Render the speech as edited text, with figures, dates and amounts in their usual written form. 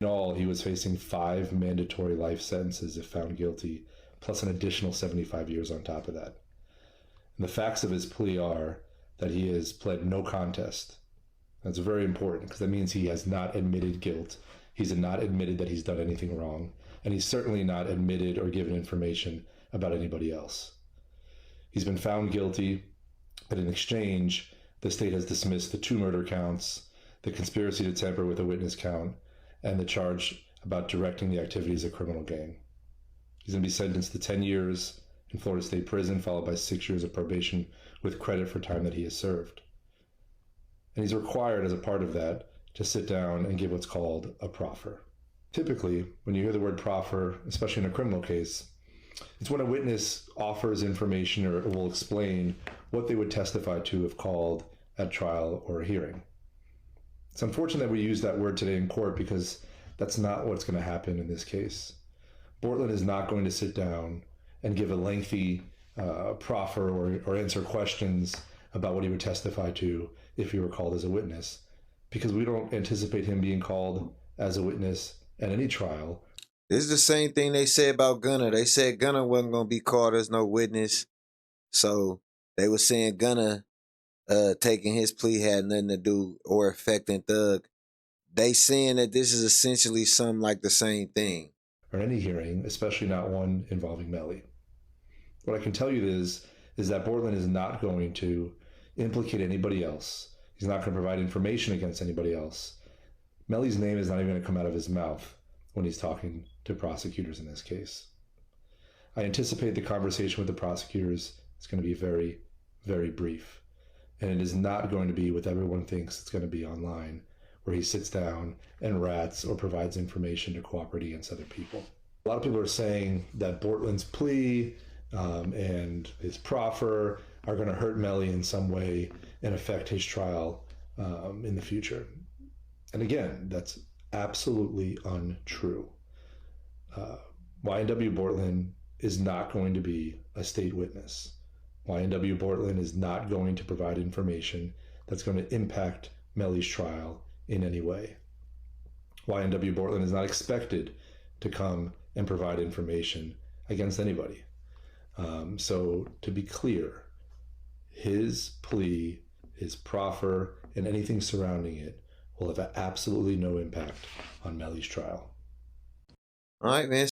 In all, he was facing 5 mandatory life sentences if found guilty, plus an additional 75 years on top of that. And the facts of his plea are that he has pled no contest. That's very important because that means he has not admitted guilt. He's not admitted that he's done anything wrong, and he's certainly not admitted or given information about anybody else. He's been found guilty, but in exchange, the state has dismissed the 2 murder counts, the conspiracy to tamper with a witness count, and the charge about directing the activities of a criminal gang. He's going to be sentenced to 10 years in Florida State Prison, followed by 6 years of probation with credit for time that he has served. And he's required, as a part of that, to sit down and give what's called a proffer. Typically, when you hear the word proffer, especially in a criminal case, it's when a witness offers information or will explain what they would testify to if called at trial or a hearing. It's unfortunate that we use that word today in court because that's not what's going to happen in this case. Bortland is not going to sit down and give a lengthy proffer or answer questions about what he would testify to if he were called as a witness, because we don't anticipate him being called as a witness at any trial. This is the same thing they said about Gunner. They said Gunner wasn't going to be called as no witness. So they were saying Gunner taking his plea had nothing to do or affecting Thug. They saying that this is essentially something like the same thing. Or any hearing, especially not one involving Melly. What I can tell you is that Bortland is not going to implicate anybody else. He's not going to provide information against anybody else. Melly's name is not even going to come out of his mouth when he's talking to prosecutors in this case. I anticipate the conversation with the prosecutors is going to be very, very brief. And it is not going to be what everyone thinks it's going to be online, where he sits down and rats or provides information to cooperate against other people. A lot of people are saying that Bortland's plea and his proffer are going to hurt Melly in some way and affect his trial in the future. And again, that's absolutely untrue. YNW Bortland is not going to be a state witness. YNW Bortland is not going to provide information that's going to impact Melly's trial in any way. YNW Bortland is not expected to come and provide information against anybody. So to be clear, his plea, his proffer, and anything surrounding it will have absolutely no impact on Melly's trial. All right, man.